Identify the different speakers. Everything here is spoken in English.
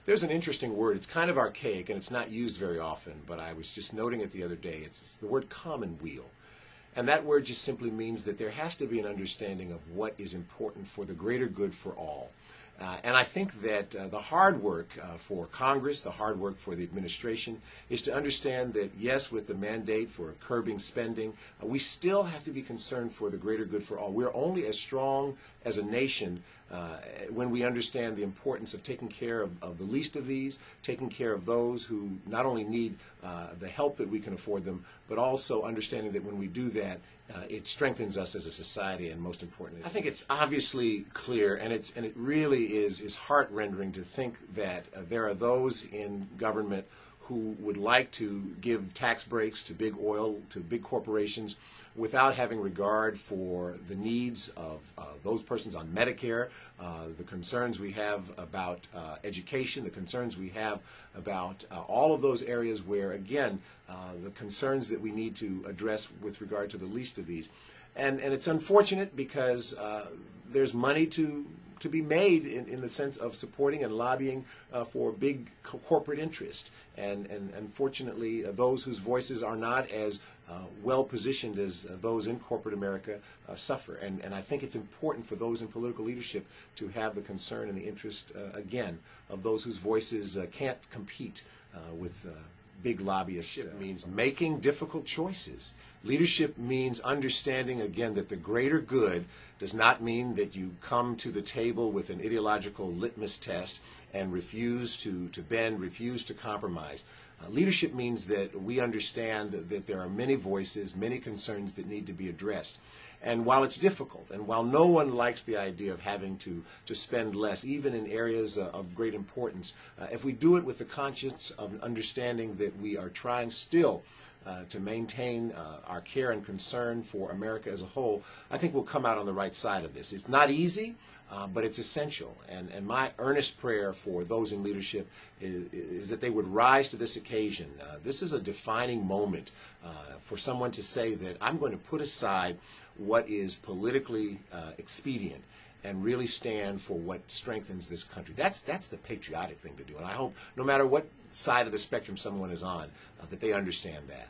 Speaker 1: There's an interesting word. It's kind of archaic and it's not used very often, but I was just noting it the other day. It's the word commonweal. And that word just simply means that there has to be an understanding of what is important for the greater good for all. And I think that the hard work for Congress, the hard work for the administration, is to understand that, yes, with the mandate for curbing spending, we still have to be concerned for the greater good for all. We're only as strong as a nation when we understand the importance of taking care of the least of these, taking care of those who not only need the help that we can afford them, but also understanding that when we do that, it strengthens us as a society, and most importantly, I think it's obviously clear, and it really is heart-rendering to think that there are those in government who would like to give tax breaks to big oil, to big corporations, without having regard for the needs of those persons on Medicare, the concerns we have about education, the concerns we have about all of those areas where, again, the concerns that we need to address with regard to the least of these. And it's unfortunate because there's money to be made in the sense of supporting and lobbying for big corporate interest. And unfortunately, those whose voices are not as well positioned as those in corporate America suffer. And I think it's important for those in political leadership to have the concern and the interest, again, of those whose voices can't compete with big lobbyists. Leadership means making difficult choices. Leadership means understanding, again, that the greater good does not mean that you come to the table with an ideological litmus test and refuse to bend, refuse to compromise. Leadership means that we understand that there are many voices, many concerns that need to be addressed. And while it's difficult, and while no one likes the idea of having to spend less, even in areas of great importance, if we do it with the conscience of understanding that we are trying still to maintain our care and concern for America as a whole, I think we'll come out on the right side of this. It's not easy, but it's essential. And my earnest prayer for those in leadership is that they would rise to this occasion. This is a defining moment for someone to say that I'm going to put aside what is politically expedient and really stand for what strengthens this country. That's the patriotic thing to do. And I hope no matter what side of the spectrum someone is on, that they understand that.